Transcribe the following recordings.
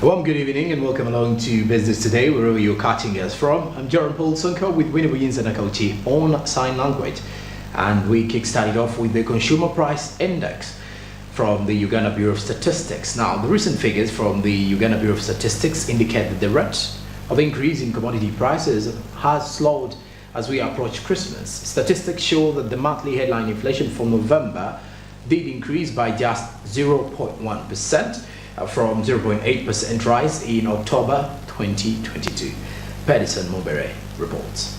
Well, good evening and welcome along to Business Today, wherever you're catching us from. I'm Jorum Ssonko with Winnie Williams and Akauchi on Sign Language. And we kick-started off with the Consumer Price Index from the Uganda Bureau of Statistics. Now, the recent figures from the Uganda Bureau of Statistics indicate that the rate of increase in commodity prices has slowed as we approach Christmas. Statistics show that the monthly headline inflation for November did increase by just 0.1%. From 0.8% rise in October 2022. Patterson Mobere reports.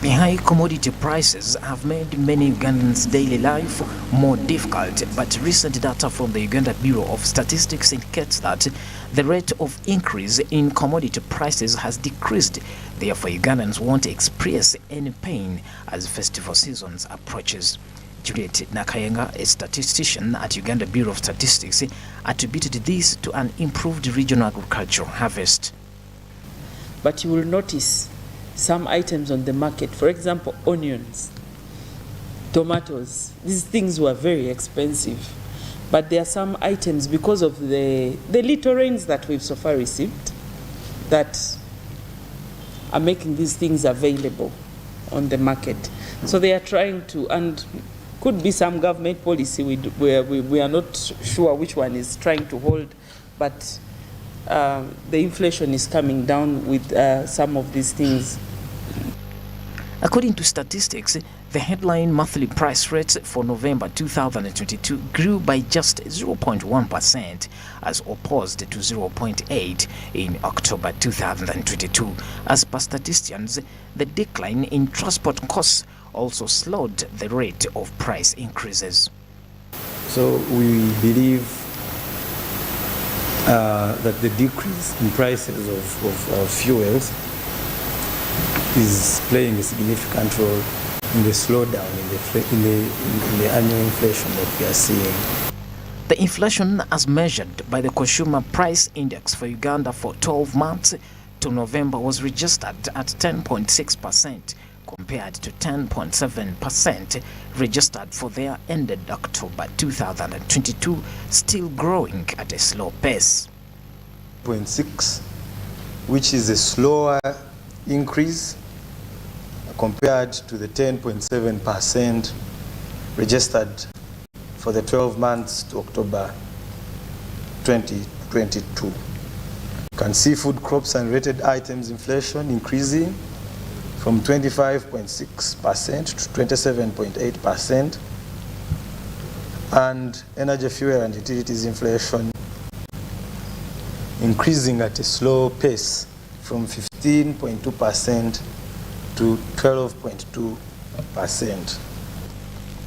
The high commodity prices have made many Ugandans' daily life more difficult, but recent data from the Uganda Bureau of Statistics indicates that the rate of increase in commodity prices has decreased. Therefore, Ugandans won't experience any pain as festival seasons approaches. Juliet Nakayenga, a statistician at Uganda Bureau of Statistics, attributed this to an improved regional agricultural harvest. But you will notice some items on the market, for example, onions, tomatoes. These things were very expensive. But there are some items, because of the little rains that we've so far received, that are making these things available on the market. So they are trying to, and could be some government policy we are not sure which one is trying to hold, but the inflation is coming down with some of these things. According to statistics, the headline monthly price rates for November 2022 grew by just 0.1% as opposed to 0.8% in October 2022. As per statisticians, the decline in transport costs also slowed the rate of price increases. So we believe that the decrease in prices of fuels is playing a significant role in the slowdown in the annual inflation that we are seeing. The inflation as measured by the Consumer Price Index for Uganda for 12 months to November was registered at 10.6%. compared to 10.7% registered for their ended October 2022, still growing at a slow pace. 0.6, which is a slower increase compared to the 10.7% registered for the 12 months to October 2022. You can see food, crops and related items inflation increasing from 25.6% to 27.8%, and energy, fuel and utilities inflation increasing at a slow pace from 15.2% to 12.2%.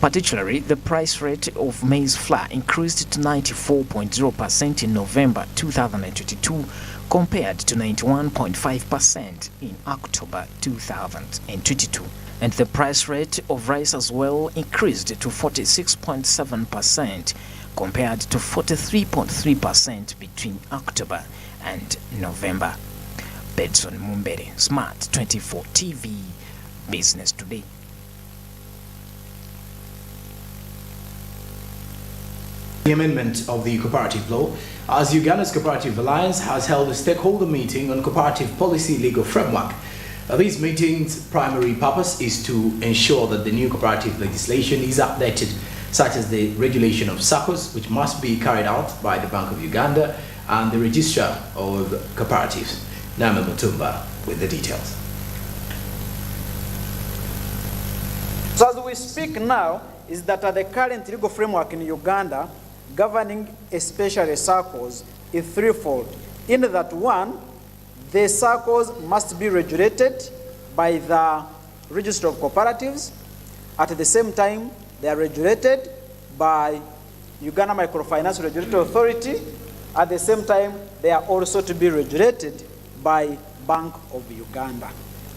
Particularly, the price rate of maize flour increased to 94.0% in November 2022 compared to 91.5% in October 2022. And the price rate of rice as well increased to 46.7% compared to 43.3% between October and November. Bedson Mumbere, SMART24 TV, Business Today. The amendment of the Cooperative Law, as Uganda's Cooperative Alliance has held a stakeholder meeting on cooperative policy legal framework. This meeting's primary purpose is to ensure that the new cooperative legislation is updated, such as the regulation of Ssokos, which must be carried out by the Bank of Uganda, and the registrar of cooperatives. Nama Mutumba with the details. So as we speak now, is that the current legal framework in Uganda governing especially Ssokos is threefold. In that one, the Ssokos must be regulated by the Register of Cooperatives. At the same time, they are regulated by Uganda Microfinance Regulatory Authority. At the same time, they are also to be regulated by Bank of Uganda.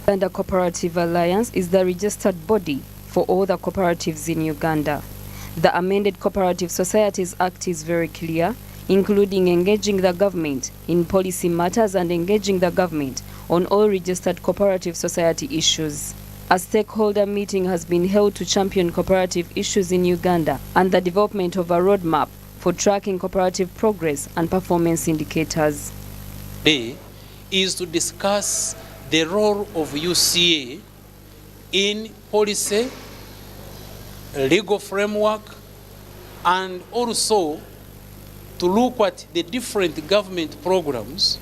And the Cooperative Alliance is the registered body for all the cooperatives in Uganda. The amended Cooperative Societies Act is very clear, including engaging the government in policy matters and engaging the government on all registered cooperative society issues. A stakeholder meeting has been held to champion cooperative issues in Uganda and the development of a roadmap for for tracking cooperative progress and performance indicators. Today is to discuss the role of UCA in policy, legal framework, and also to look at the different government programs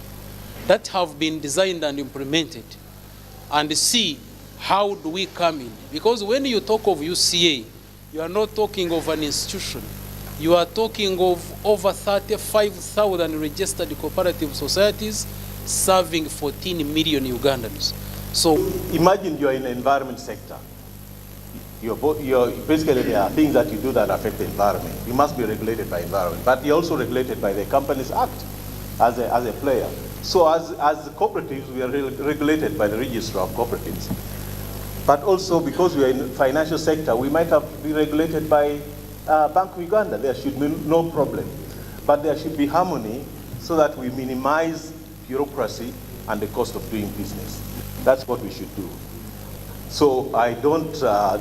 that have been designed and implemented and see how do we come in. Because when you talk of UCA, you are not talking of an institution. You are talking of over 35,000 registered cooperative societies serving 14 million Ugandans. So imagine you're in the environment sector. Basically, there are things that you do that affect the environment. You must be regulated by environment, but you're also regulated by the Companies Act as a player. So as cooperatives, we are regulated by the Register of Cooperatives. But also because we are in the financial sector, we might have been regulated by Bank of Uganda. There should be no problem. But there should be harmony so that we minimize bureaucracy and the cost of doing business. That's what we should do. So I don't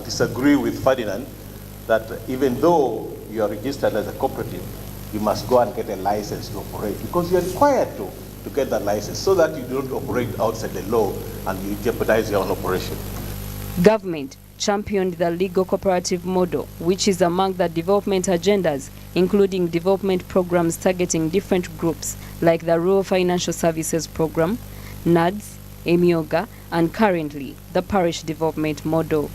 disagree with Ferdinand that even though you are registered as a cooperative, you must go and get a license to operate because you're required to get that license so that you don't operate outside the law and you jeopardize your own operation. Government championed the legal cooperative model, which is among the development agendas, including development programs targeting different groups like the Rural Financial Services Program, NADS, Emyoga, and currently the parish development model.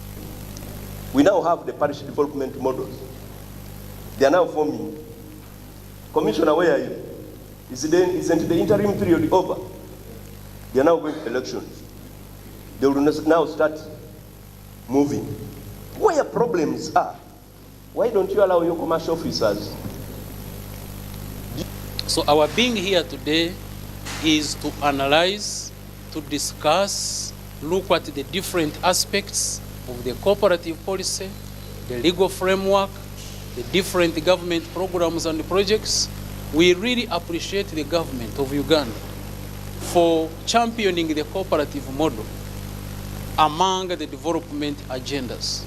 We now have the parish development models. They are now forming. Commissioner, where are you? Isn't the interim period over? They are now going to elections. They will now start moving. Where problems are, why don't you allow your commercial officers? So our being here today is to analyze, to discuss, look at the different aspects of the cooperative policy, the legal framework, the different government programs and projects. We really appreciate the government of Uganda for championing the cooperative model among the development agendas.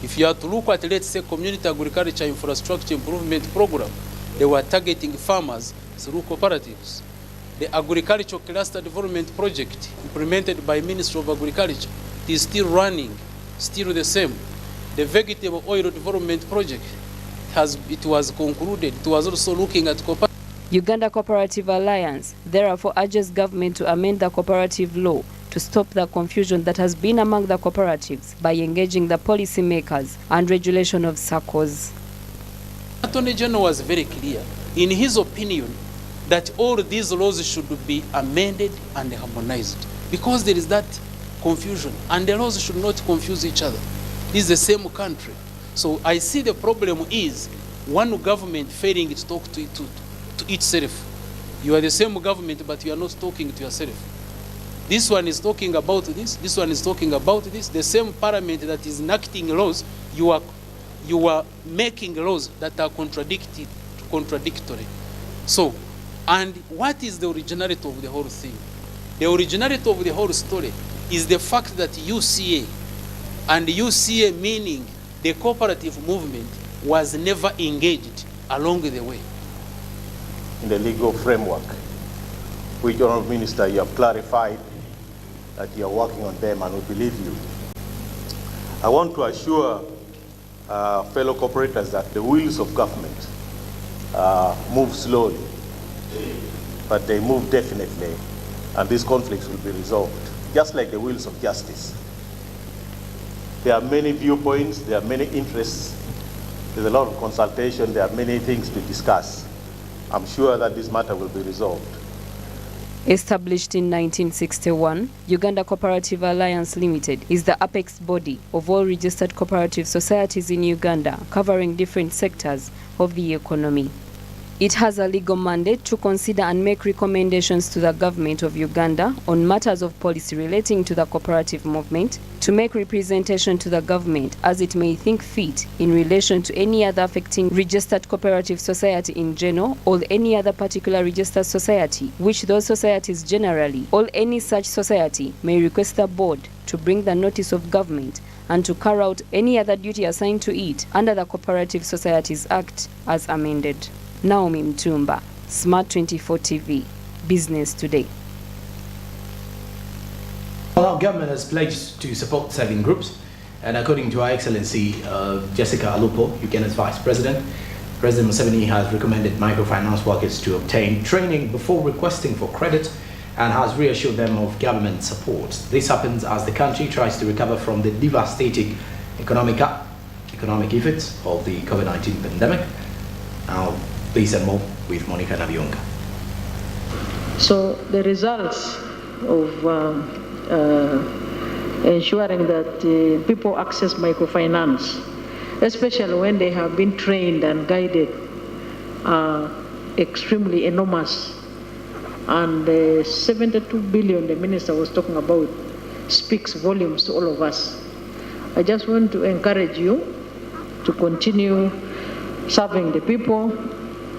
If you are to look at, let's say, community agriculture infrastructure improvement program, they were targeting farmers through cooperatives. The agricultural cluster development project implemented by Ministry of Agriculture is still running, still the same. The vegetable oil development project it was concluded. It was also looking at cooperatives. Uganda Cooperative Alliance therefore urges government to amend the cooperative law to stop the confusion that has been among the cooperatives by engaging the policymakers and regulation of SACCOs. Attorney General was very clear in his opinion that all these laws should be amended and harmonized because there is that confusion and the laws should not confuse each other. This is the same country. So I see the problem is one government failing to talk to itself. You are the same government, but you are not talking to yourself. This one is talking about this one is talking about this. The same parliament that is enacting laws, you are making laws that are contradictory. So, and what is the originality of the whole thing? The originality of the whole story is the fact that UCA, and UCA meaning the cooperative movement, was never engaged along the way. In the legal framework, which, Honourable Minister, you have clarified that you are working on them and we believe you. I want to assure fellow cooperators that the wheels of government move slowly, but they move definitely, and these conflicts will be resolved, just like the wheels of justice. There are many viewpoints, there are many interests, there's a lot of consultation, there are many things to discuss. I'm sure that this matter will be resolved. Established in 1961, Uganda Cooperative Alliance Limited is the apex body of all registered cooperative societies in Uganda, covering different sectors of the economy. It has a legal mandate to consider and make recommendations to the government of Uganda on matters of policy relating to the cooperative movement, to make representation to the government as it may think fit in relation to any other affecting registered cooperative society in general or any other particular registered society, which those societies generally or any such society may request the board to bring the notice of government and to carry out any other duty assigned to it under the Cooperative Societies Act as amended. Naomi Mtumba, SMART24 TV, Business Today. Well, our government has pledged to support saving groups, and according to Her Excellency Jessica Alupo, Uganda's Vice President, President Museveni has recommended microfinance workers to obtain training before requesting for credit and has reassured them of government support. This happens as the country tries to recover from the devastating economic effects of the COVID-19 pandemic. Now, please and more with Monica Nabiunga. So the results of ensuring that people access microfinance, especially when they have been trained and guided, are extremely enormous. And the 72 billion the minister was talking about speaks volumes to all of us. I just want to encourage you to continue serving the people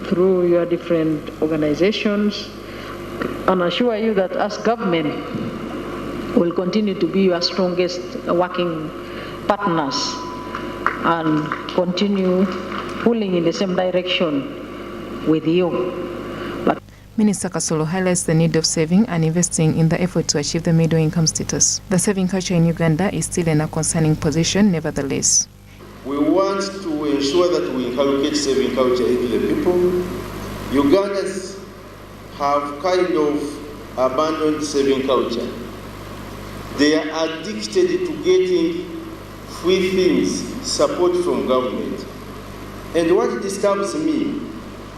through your different organizations, and assure you that as government will continue to be your strongest working partners and continue pulling in the same direction with you. Minister Kasolo highlights the need of saving and investing in the effort to achieve the middle income status. The saving culture in Uganda is still in a concerning position, nevertheless. We want to ensure that we inculcate saving culture into the people. Ugandans have kind of abandoned saving culture. They are addicted to getting free things, support from government. And what disturbs me,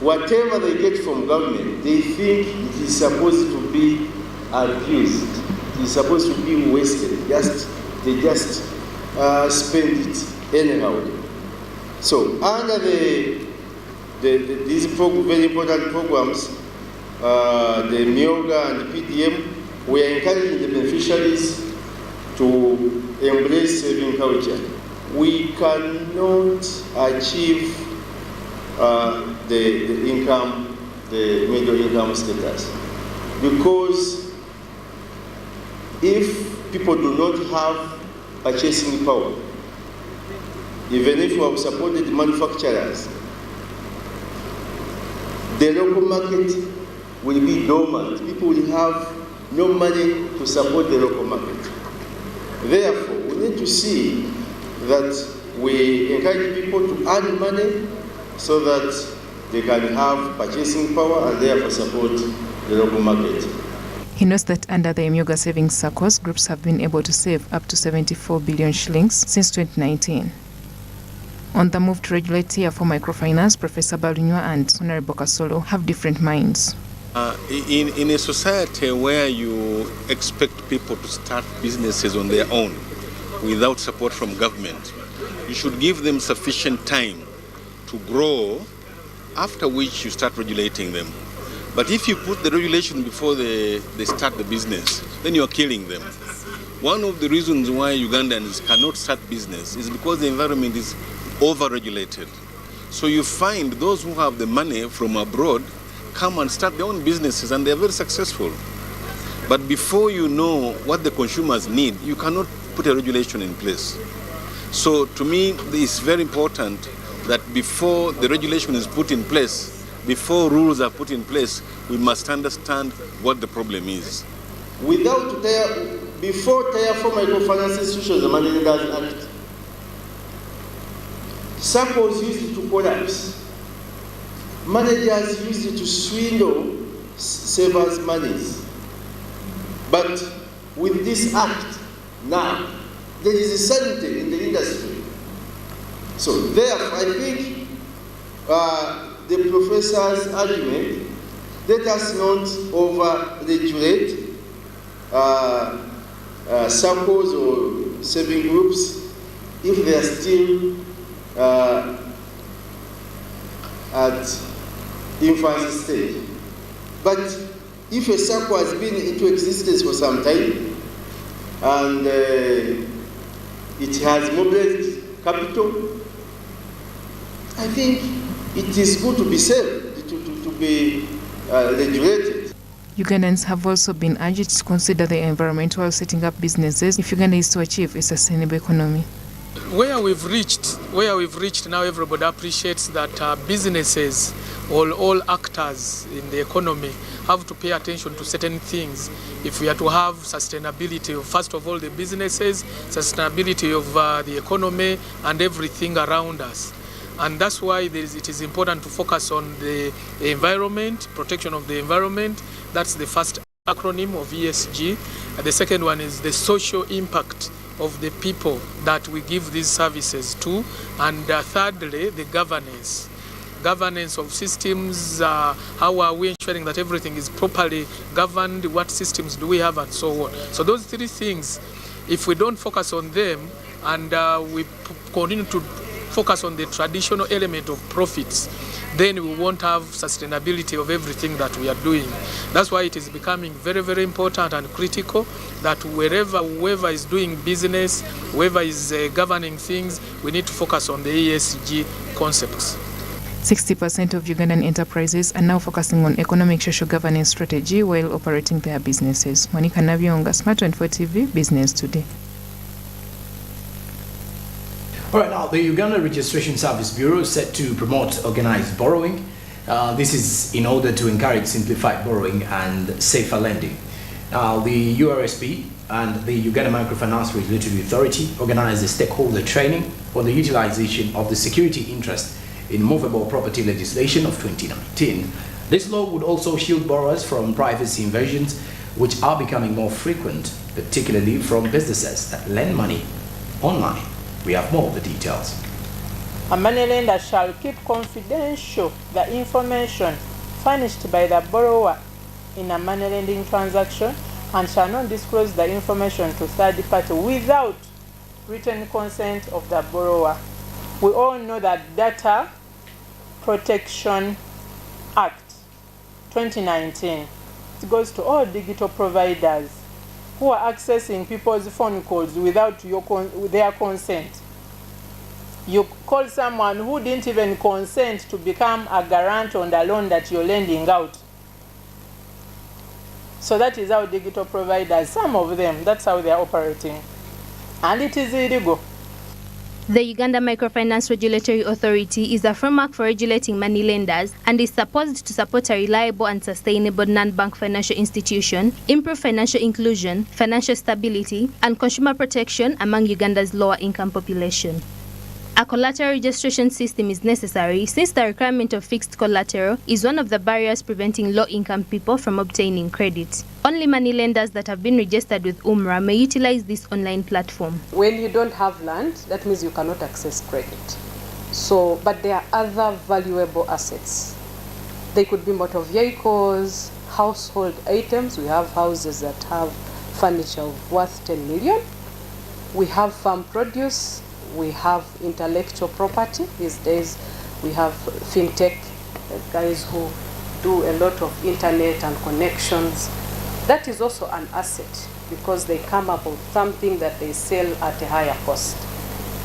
whatever they get from government, they think it is supposed to be abused. It is supposed to be wasted. They just spend it anyhow. So under these very important programs, the Myoga and the PDM, we are encouraging the beneficiaries to embrace saving culture. We cannot achieve the middle income status, because if people do not have purchasing power, even if we have supported manufacturers, the local market will be dormant. People will have no money to support the local market. Therefore, we need to see that we encourage people to earn money so that they can have purchasing power and therefore support the local market. He notes that under the Myoga Savings Circles, groups have been able to save up to 74 billion shillings since 2019. On the move to regulate tier for microfinance, Professor Balunywa and Honorable Kasolo have different minds. In a society where you expect people to start businesses on their own without support from government, you should give them sufficient time to grow, after which you start regulating them. But if you put the regulation before they start the business, then you're killing them. One of the reasons why Ugandans cannot start business is because the environment is over-regulated. So you find those who have the money from abroad come and start their own businesses, and they're very successful. But before you know what the consumers need, you cannot put a regulation in place. So to me, it's very important that before the regulation is put in place, before rules are put in place, we must understand what the problem is. Before Tier 4 Microfinance Institutions, the Managers Act, SACCOs used to collapse. Managers used to swindle savers' monies. But with this act, now, there is a certainty in the industry. So therefore, I think the professor's argument, let us not over-regulate SACCOs or saving groups if they are still at infancy stage. But if a SACCO has been into existence for some time and it has mobilized capital, I think it is good to be saved, to be regulated. Ugandans have also been urged to consider the environment while setting up businesses if Uganda is to achieve a sustainable economy. Where we've reached now, everybody appreciates that businesses or all actors in the economy have to pay attention to certain things if we are to have sustainability of, first of all, the businesses, sustainability of the economy and everything around us. And that's why it is important to focus on the environment, protection of the environment. That's the first acronym of ESG. The second one is the social impact of the people that we give these services to. And thirdly, the governance of systems. How are we ensuring that everything is properly governed? What systems do we have, and so on. So those three things, if we don't focus on them and we continue to focus on the traditional element of profits, then we won't have sustainability of everything that we are doing. That's why it is becoming very, very important and critical that whoever is doing business, whoever is governing things, we need to focus on the ESG concepts. 60% of Ugandan enterprises are now focusing on economic social governance strategy while operating their businesses. Monica Navyonga, SMART24 TV, Business Today. All right, now the Uganda Registration Service Bureau is set to promote organized borrowing. This is in order to encourage simplified borrowing and safer lending. Now, the URSB and the Uganda Microfinance Regulatory Authority organized a stakeholder training on the utilization of the security interest in movable property legislation of 2019. This law would also shield borrowers from privacy invasions, which are becoming more frequent, particularly from businesses that lend money online. We have more of the details. A money lender shall keep confidential the information furnished by the borrower in a money lending transaction and shall not disclose the information to third party without written consent of the borrower. We all know that Data Protection Act 2019, it goes to all digital providers who are accessing people's phone calls without their consent. You call someone who didn't even consent to become a guarantor on the loan that you're lending out. So that is how digital providers, some of them, that's how they're operating. And it is illegal. The Uganda Microfinance Regulatory Authority is a framework for regulating money lenders and is supposed to support a reliable and sustainable non-bank financial institution, improve financial inclusion, financial stability, and consumer protection among Uganda's lower income population. A collateral registration system is necessary since the requirement of fixed collateral is one of the barriers preventing low-income people from obtaining credit. Only money lenders that have been registered with UMRA may utilize this online platform. When you don't have land, that means you cannot access credit. So, but there are other valuable assets. They could be motor vehicles, household items. We have houses that have furniture worth 10 million. We have farm produce. We have intellectual property. These days we have fintech guys who do a lot of internet and connections. That is also an asset because they come up with something that they sell at a higher cost.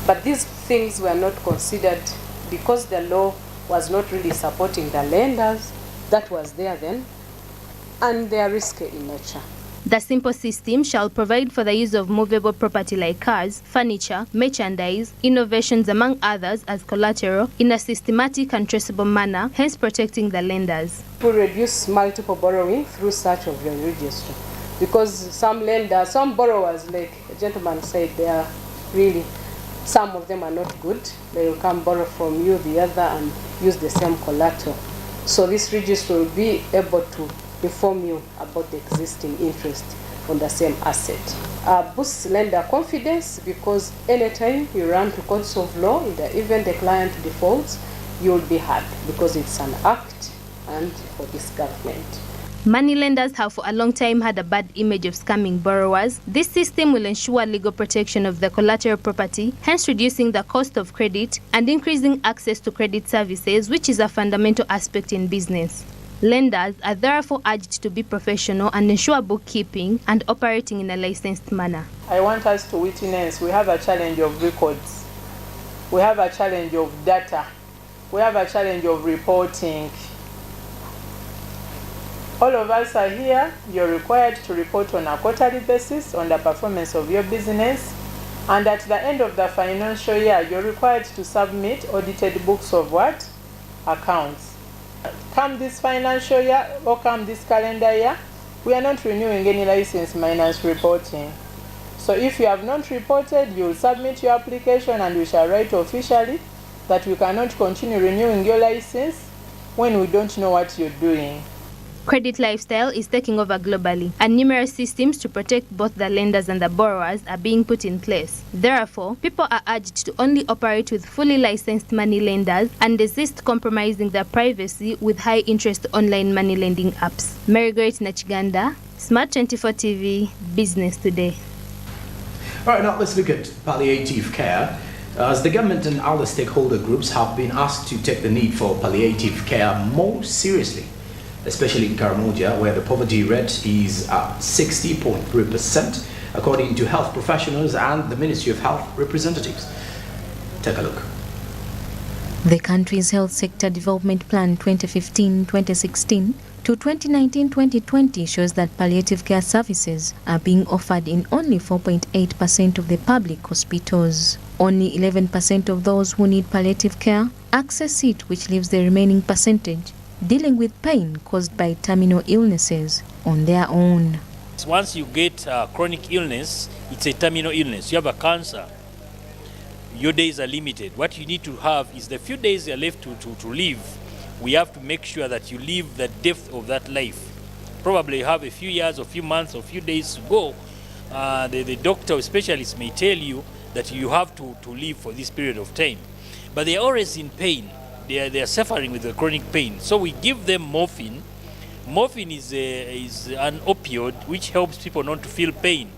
But these things were not considered because the law was not really supporting the lenders. That was there then, and they are risky in nature. The simple system shall provide for the use of movable property like cars, furniture, merchandise, innovations among others as collateral in a systematic and traceable manner, hence protecting the lenders. To reduce multiple borrowing through such of your registry. Because some lenders, some borrowers, like a gentleman said, they are really, some of them are not good. They will come borrow from you, the other, and use the same collateral. So this registry will be able to inform you about the existing interest on the same asset. Boosts lender confidence because anytime you run to courts of law, in the event the client defaults, you will be hard because it's an act and for this government. Money lenders have for a long time had a bad image of scamming borrowers. This system will ensure legal protection of the collateral property, hence reducing the cost of credit and increasing access to credit services, which is a fundamental aspect in business. Lenders are therefore urged to be professional and ensure bookkeeping and operating in a licensed manner. I want us to witness we have a challenge of records. We have a challenge of data. We have a challenge of reporting. All of us are here. You're required to report on a quarterly basis on the performance of your business. And at the end of the financial year, you're required to submit audited books of what? Accounts. Come this financial year or come this calendar year, we are not renewing any license minus reporting. So if you have not reported, you will submit your application and we shall write officially that we cannot continue renewing your license when we don't know what you're doing. Credit lifestyle is taking over globally, and numerous systems to protect both the lenders and the borrowers are being put in place. Therefore, people are urged to only operate with fully licensed money lenders and desist compromising their privacy with high-interest online money lending apps. Mary Great Nachiganda, SMART24 TV, Business Today. All right, now let's look at palliative care. As the government and other stakeholder groups have been asked to take the need for palliative care more seriously, especially in Karamoja, where the poverty rate is at 60.3%, according to health professionals and the Ministry of Health representatives. Take a look. The country's Health Sector Development Plan 2015-2016 to 2019-2020 shows that palliative care services are being offered in only 4.8% of the public hospitals. Only 11% of those who need palliative care access it, which leaves the remaining percentage dealing with pain caused by terminal illnesses on their own. Once you get a chronic illness, it's a terminal illness. You have a cancer, your days are limited. What you need to have is the few days you're left to live. We have to make sure that you live the depth of that life. Probably have a few years, or few months, or few days to go. The doctor or specialist may tell you that you have to live for this period of time. But they're always in pain. They are suffering with the chronic pain. So we give them morphine. Morphine is an opioid which helps people not to feel pain.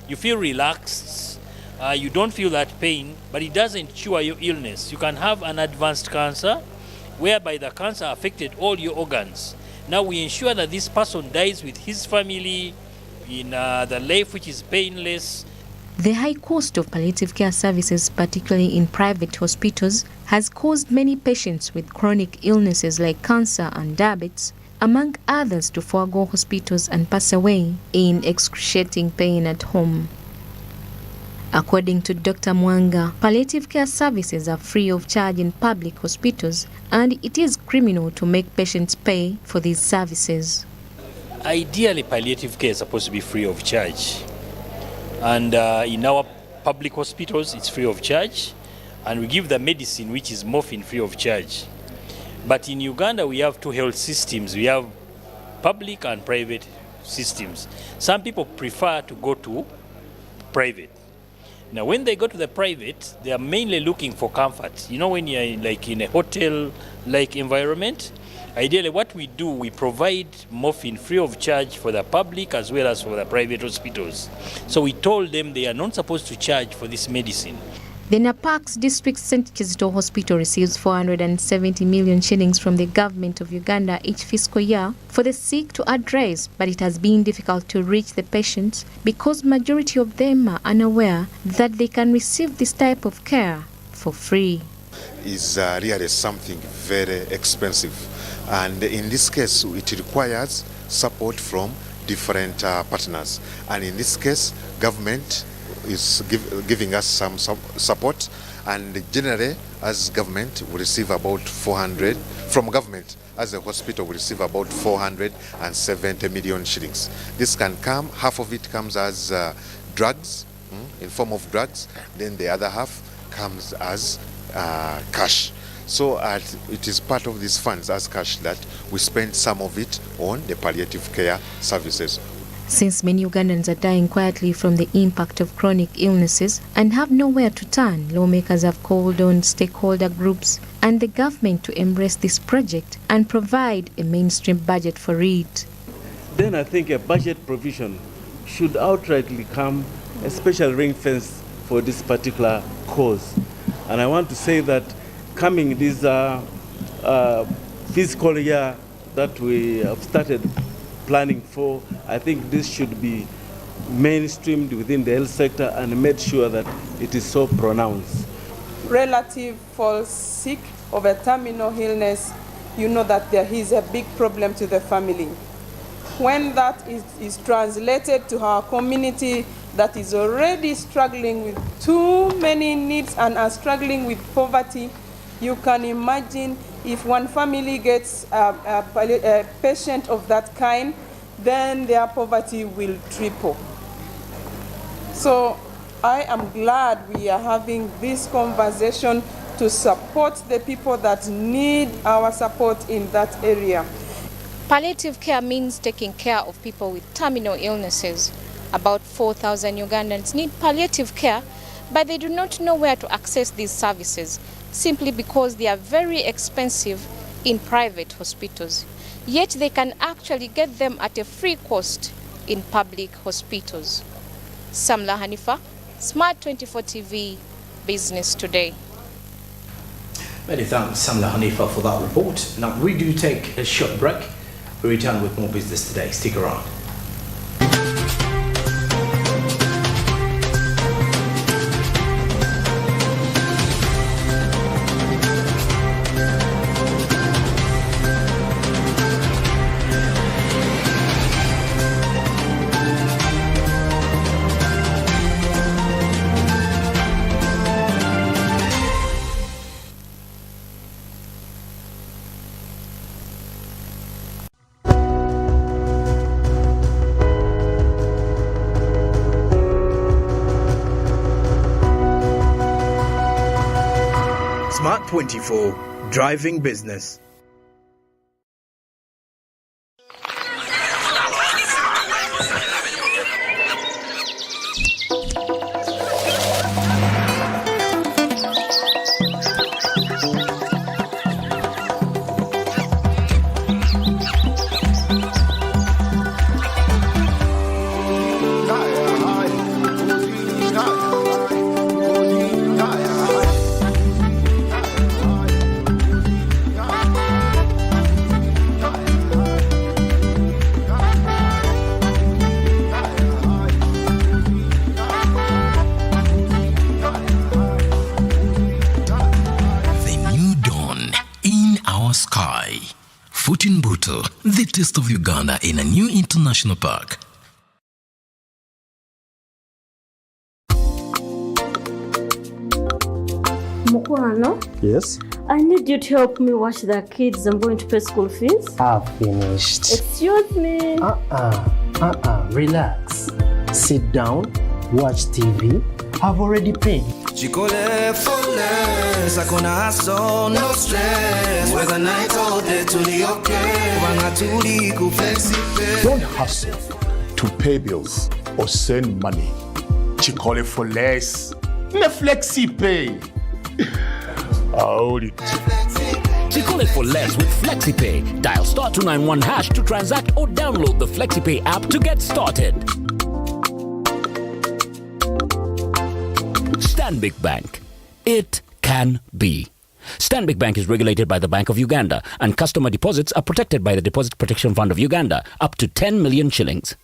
You feel relaxed, you don't feel that pain, but it doesn't cure your illness. You can have an advanced cancer whereby the cancer affected all your organs. Now we ensure that this person dies with his family in the life which is painless. The high cost of palliative care services, particularly in private hospitals, has caused many patients with chronic illnesses like cancer and diabetes, among others, to forego hospitals and pass away in excruciating pain at home. According to Dr. Mwanga, palliative care services are free of charge in public hospitals, and it is criminal to make patients pay for these services. Ideally, palliative care is supposed to be free of charge. And in our public hospitals, it's free of charge. And we give the medicine, which is morphine, free of charge. But in Uganda, we have two health systems. We have public and private systems. Some people prefer to go to private. Now, when they go to the private, they are mainly looking for comfort. You know, when you're in a hotel-like environment, ideally what we do, we provide morphine free of charge for the public as well as for the private hospitals. So we told them they are not supposed to charge for this medicine. The Napak's District St. Kizito Hospital receives 470 million shillings from the government of Uganda each fiscal year for the sick to address, but it has been difficult to reach the patients because majority of them are unaware that they can receive this type of care for free. Is really something very expensive, and in this case it requires support from different partners, and in this case government is giving us some support, and generally as government we receive about 400 from government. As a hospital we receive about 470 million shillings. This can come, half of it comes as drugs, in form of drugs, then the other half comes as cash. So it is part of these funds as cash that we spend some of it on the palliative care services. Since many Ugandans are dying quietly from the impact of chronic illnesses and have nowhere to turn, lawmakers have called on stakeholder groups and the government to embrace this project and provide a mainstream budget for it. Then I think a budget provision should outrightly come, a special ring fence for this particular cause. And I want to say that coming this fiscal year that we have started planning for, I think this should be mainstreamed within the health sector and made sure that it is so pronounced. Relative falls sick of a terminal illness, you know that there is a big problem to the family. When that is translated to our community, that is already struggling with too many needs and are struggling with poverty, you can imagine if one family gets a patient of that kind, then their poverty will triple. So I am glad we are having this conversation to support the people that need our support in that area. Palliative care means taking care of people with terminal illnesses. About 4,000 Ugandans need palliative care, but they do not know where to access these services, simply because they are very expensive in private hospitals. Yet they can actually get them at a free cost in public hospitals. Samla Hanifa, SMART24 TV, Business Today. Many thanks, Samla Hanifa, for that report. Now, we do take a short break. We return with more Business Today. Stick around. SMART24, driving business. The taste of Uganda in a new international park. Mukwano? Yes? I need you to help me watch the kids. I'm going to pay school fees. I've finished. Excuse me. Relax. Sit down, watch TV. I've already paid. Chikole for less, hakuna hassle, no stress. Whether night or day to the okay. Wangatuli ku flexi. Don't hustle to pay bills or send money. Chikole for less. Ne flexi pay. Hold it. Chikole for less with FlexiPay. Dial *291# to transact or download the FlexiPay app to get started. Stanbic Bank. It can be. Stanbic Bank is regulated by the Bank of Uganda, and customer deposits are protected by the Deposit Protection Fund of Uganda, up to 10 million shillings.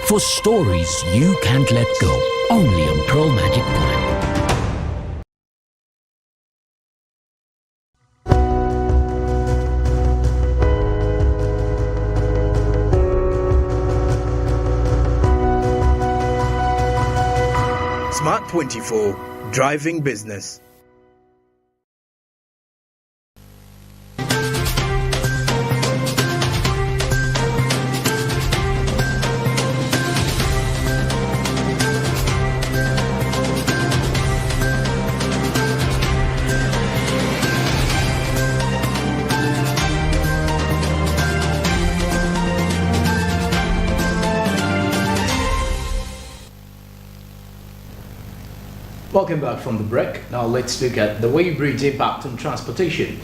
For stories you can't let go, only on Pearl Magic Prime. SMART24, driving business. Welcome back from the break. Now let's look at the way bridge impact on transportation.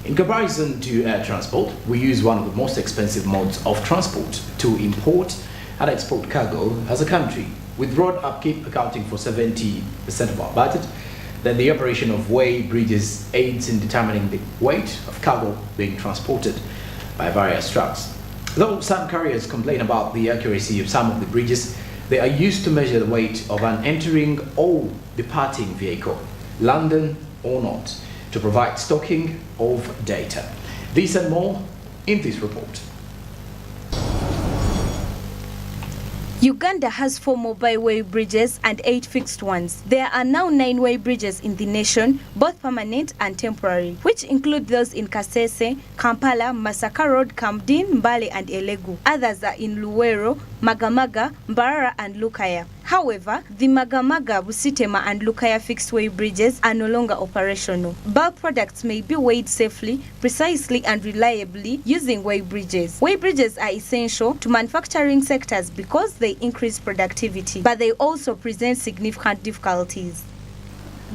In comparison to air transport, we use one of the most expensive modes of transport to import and export cargo as a country. with road upkeep accounting for 70% of our budget. Then the operation of weigh bridges aids in determining the weight of cargo being transported by various trucks. Though some carriers complain about the accuracy of some of the bridges, they are used to measure the weight of an entering or departing vehicle, London or not, to provide stocking of data. This and more in this report. Uganda has 4 mobile weigh bridges and 8 fixed ones. There are now 9 weigh bridges in the nation, both permanent and temporary, which include those in Kasese, Kampala, Masaka Road, Kamdin, Mbale and Elegu. Others are in Luwero, Magamaga, Mbarara and Lukaya. However, the Magamaga, Busitema and Lukaya fixed weigh bridges are no longer operational. Bulk products may be weighed safely, precisely and reliably using weigh bridges. Weigh bridges are essential to manufacturing sectors because they increase productivity, but they also present significant difficulties.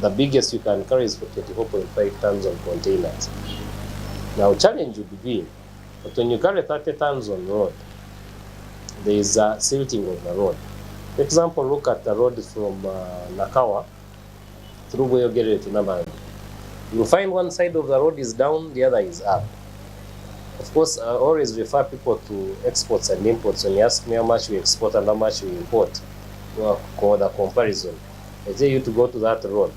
The biggest you can carry is 24.5 tons on containers. Now, challenge would be that when you carry 30 tons on road, there is a silting of the road. For example, look at the road from Nakawa through Wed-30th to Nov-2022. You find one side of the road is down, the other is up. Of course, I always refer people to exports and imports. When you ask me how much we export and how much we import, for the comparison, I tell you to go to that road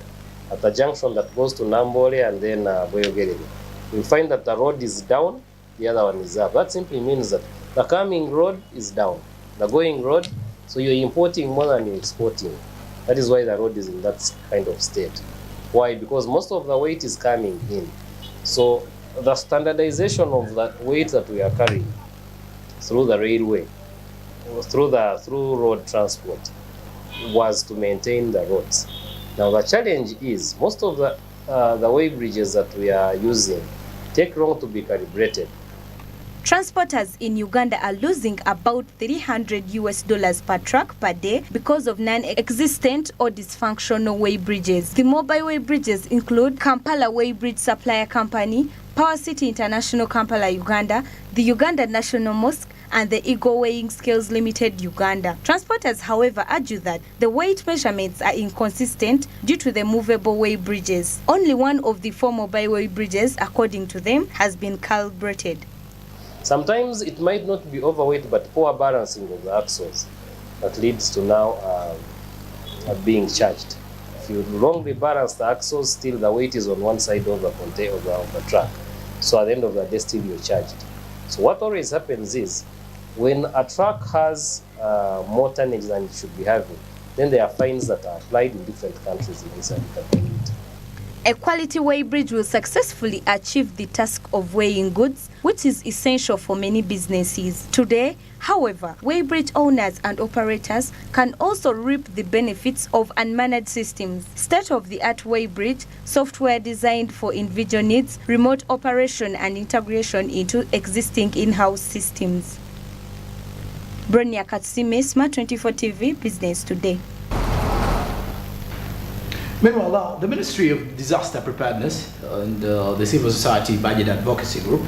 at the junction that goes to Nambole and then Wed-30th. You find that the road is down, the other one is up. That simply means that the coming road is down, the going road, so you're importing more than you're exporting. That is why the road is in that kind of state. Why? Because most of the weight is coming in. So the standardization of the weight that we are carrying through the railway, through road transport, was to maintain the roads. Now the challenge is most of the weigh bridges that we are using take long to be calibrated. Transporters in Uganda are losing about $300 per truck per day because of non-existent or dysfunctional weigh bridges. The mobile weigh bridges include Kampala Weigh Bridge Supplier Company, Power City International Kampala, Uganda, the Uganda National Mosque, and the Eagle Weighing Scales Limited, Uganda. Transporters, however, argue that the weight measurements are inconsistent due to the movable weigh bridges. Only one of the 4 mobile weigh bridges, according to them, has been calibrated. Sometimes it might not be overweight, but poor balancing of the axles that leads to now being charged. If you wrongly balance the axles, still the weight is on one side of the container of the truck. So at the end of the day, still you're charged. So what always happens is, when a truck has more tonnage than it should be having, then there are fines that are applied in different countries inside the community. A quality weigh bridge will successfully achieve the task of weighing goods, which is essential for many businesses. Today, however, weigh bridge owners and operators can also reap the benefits of unmanned systems. State-of-the-art weigh bridge, software designed for individual needs, remote operation and integration into existing in-house systems. Bronia Katsime, SMART24 TV, Business Today. Meanwhile, the Ministry of Disaster Preparedness and the Civil Society Budget Advocacy Group,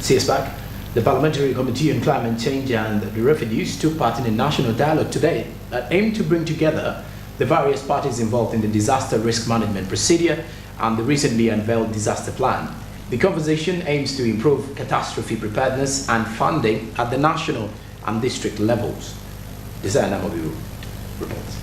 CSBAC, the Parliamentary Committee on Climate Change and the Refugees took part in a national dialogue today that aimed to bring together the various parties involved in the disaster risk management procedure and the recently unveiled disaster plan. The conversation aims to improve catastrophe preparedness and funding at the national and district levels. Designer Mobiru reports.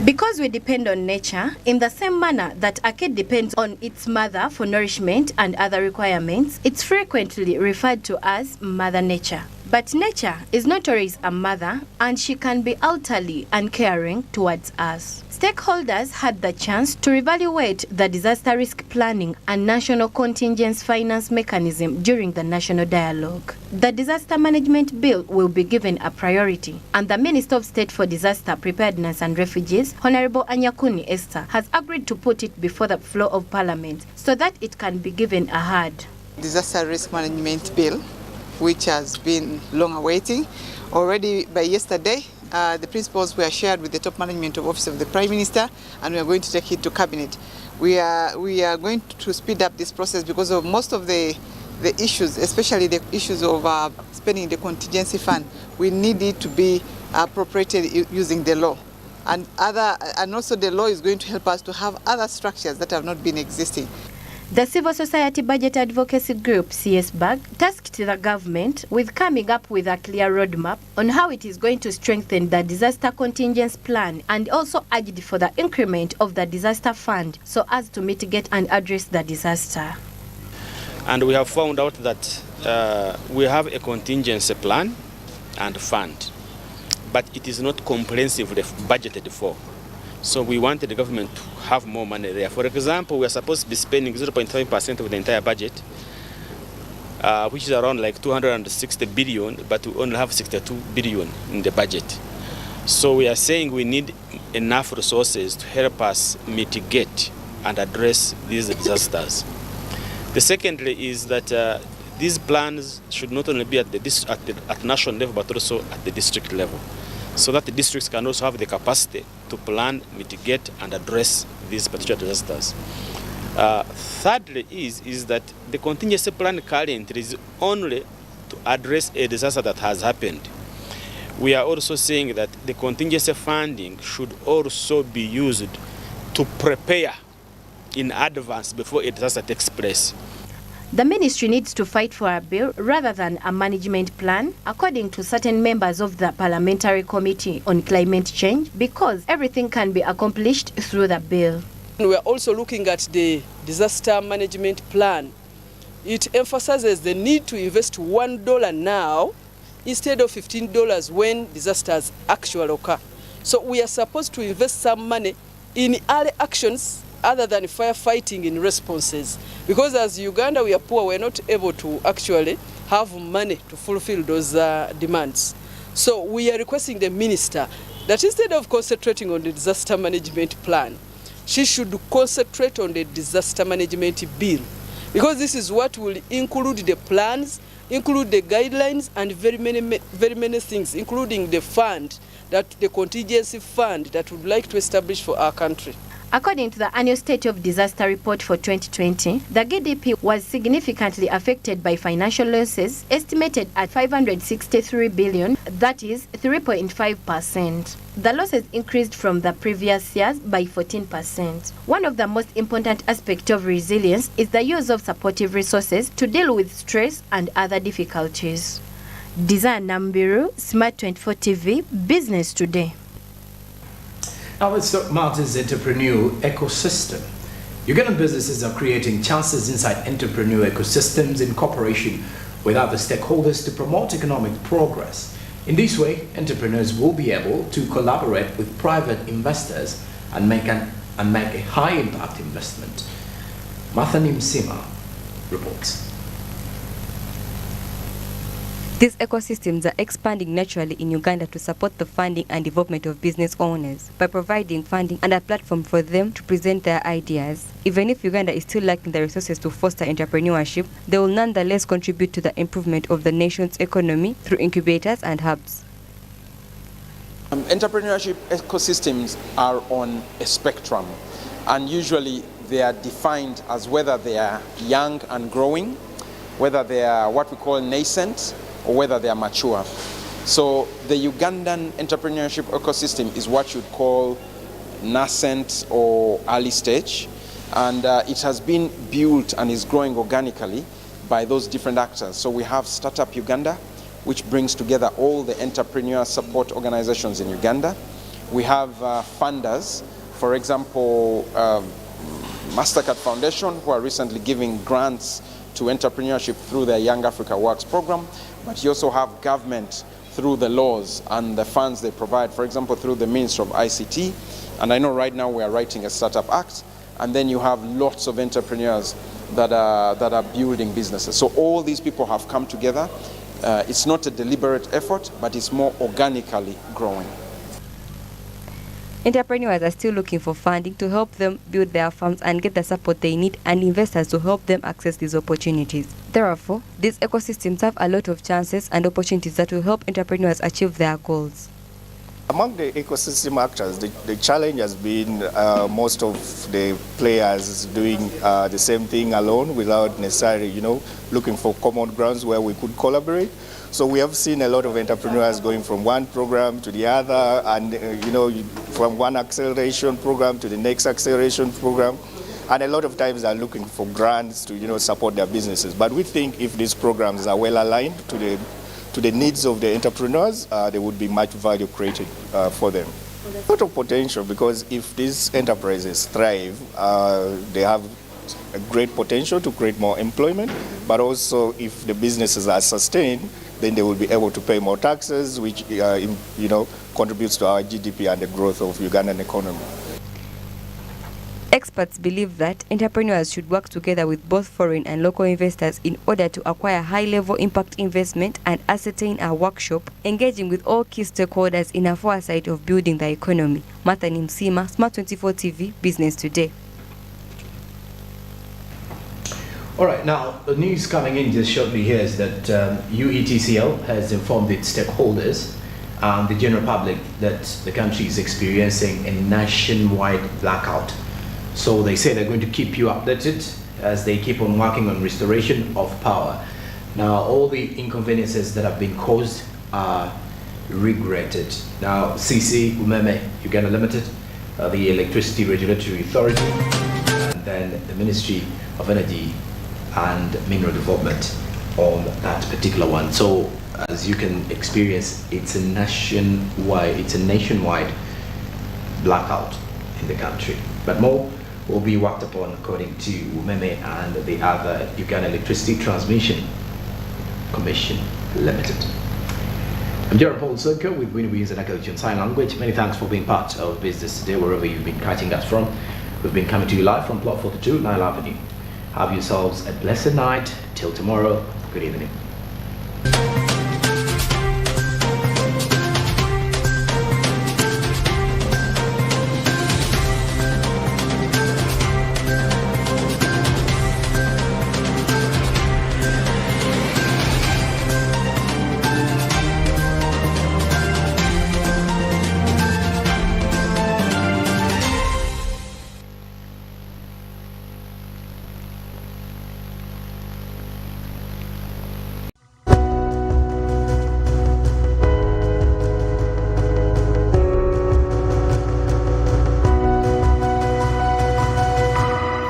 Because we depend on nature, in the same manner that a kid depends on its mother for nourishment and other requirements, it's frequently referred to as Mother Nature. But nature is not always a mother, and she can be utterly uncaring towards us. Stakeholders had the chance to reevaluate the disaster risk planning and national contingency finance mechanism during the national dialogue. The disaster management bill will be given a priority, and the Minister of State for Disaster Preparedness and Refugees, Honorable Anyakuni Esther, has agreed to put it before the floor of Parliament so that it can be given a heard. Disaster risk management bill, which has been long awaiting. Already by yesterday, the principles were shared with the top management of Office of the Prime Minister, and we are going to take it to Cabinet. We are going to speed up this process because of most of the issues, especially the issues of spending the contingency fund. We need it to be appropriated using the law. and also the law is going to help us to have other structures that have not been existing. The Civil Society Budget Advocacy Group, CSBAG, tasked the government with coming up with a clear roadmap on how it is going to strengthen the disaster contingence plan, and also urged for the increment of the disaster fund so as to mitigate and address the disaster. And we have found out that we have a contingency plan and fund, but it is not comprehensively budgeted for. So we wanted the government to have more money there. For example, we are supposed to be spending 0.5% of the entire budget, which is around like 260 billion, but we only have 62 billion in the budget. So we are saying we need enough resources to help us mitigate and address these disasters. The secondly is that these plans should not only be at national level, but also at the district level, so that the districts can also have the capacity to plan, mitigate, and address these particular disasters. Thirdly is that the contingency plan currently is only to address a disaster that has happened. We are also saying that the contingency funding should also be used to prepare in advance before a disaster takes place. The ministry needs to fight for a bill rather than a management plan, according to certain members of the Parliamentary Committee on Climate Change, because everything can be accomplished through the bill. We are also looking at the disaster management plan. It emphasizes the need to invest $1 now instead of $15 when disasters actually occur. So we are supposed to invest some money in early actions other than firefighting in responses. Because as Uganda, we are poor, we are not able to actually have money to fulfill those demands. So we are requesting the minister that instead of concentrating on the disaster management plan, she should concentrate on the disaster management bill. Because this is what will include the plans, include the guidelines, and very many things, including the fund, the contingency fund that we would like to establish for our country. According to the annual State of Disaster Report for 2020, the GDP was significantly affected by financial losses, estimated at 563 billion, that is 3.5%. The losses increased from the previous years by 14%. One of the most important aspects of resilience is the use of supportive resources to deal with stress and other difficulties. Design Nambiru, SMART24 TV, Business Today. Now let's talk Martin's entrepreneurial ecosystem. Ugandan businesses are creating chances inside entrepreneurial ecosystems in cooperation with other stakeholders to promote economic progress. In this way, entrepreneurs will be able to collaborate with private investors and make a high-impact investment. Mathani Msima reports. These ecosystems are expanding naturally in Uganda to support the funding and development of business owners by providing funding and a platform for them to present their ideas. Even if Uganda is still lacking the resources to foster entrepreneurship, they will nonetheless contribute to the improvement of the nation's economy through incubators and hubs. Entrepreneurship ecosystems are on a spectrum, and usually they are defined as whether they are young and growing, whether they are what we call nascent, or whether they are mature. So the Ugandan entrepreneurship ecosystem is what you'd call nascent or early stage, and it has been built and is growing organically by those different actors. So we have Startup Uganda, which brings together all the entrepreneur support organizations in Uganda. We have funders, for example, MasterCard Foundation, who are recently giving grants to entrepreneurship through their Young Africa Works program, but you also have government through the laws and the funds they provide, for example, through the Ministry of ICT. And I know right now we are writing a Startup Act, and then you have lots of entrepreneurs that are building businesses. So all these people have come together. It's not a deliberate effort, but it's more organically growing. Entrepreneurs are still looking for funding to help them build their farms and get the support they need, and investors to help them access these opportunities. Therefore, these ecosystems have a lot of chances and opportunities that will help entrepreneurs achieve their goals. Among the ecosystem actors, the challenge has been most of the players doing the same thing alone without necessarily, looking for common grounds where we could collaborate. So we have seen a lot of entrepreneurs going from one program to the other, and from one acceleration program to the next acceleration program. And a lot of times they're looking for grants to, support their businesses. But we think if these programs are well aligned to the needs of the entrepreneurs, there would be much value created for them. A lot of potential, because if these enterprises thrive, they have a great potential to create more employment, but also if the businesses are sustained, then they will be able to pay more taxes, which contributes to our GDP and the growth of Ugandan economy. Experts believe that entrepreneurs should work together with both foreign and local investors in order to acquire high-level impact investment and ascertain a workshop, engaging with all key stakeholders in a foresight of building the economy. Martha Nimsima, SMART24 TV, Business Today. All right, now the news coming in just shortly here is that UETCL has informed its stakeholders and the general public that the country is experiencing a nationwide blackout. So they say they're going to keep you updated as they keep on working on restoration of power. Now, all the inconveniences that have been caused are regretted. Now, CC Umeme Uganda Limited, the Electricity Regulatory Authority, and then the Ministry of Energy and Mineral Development on that particular one. So, as you can experience, it's a nationwide blackout in the country. But more will be worked upon according to Umeme and the other Uganda Electricity Transmission Commission Limited. I'm Jorum Ssonko with Ssonko and Sign Language. Many thanks for being part of Business Today, wherever you've been catching us from. We've been coming to you live from Plot 42, Nile Avenue. Have yourselves a blessed night. Till tomorrow, good evening.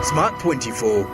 SMART24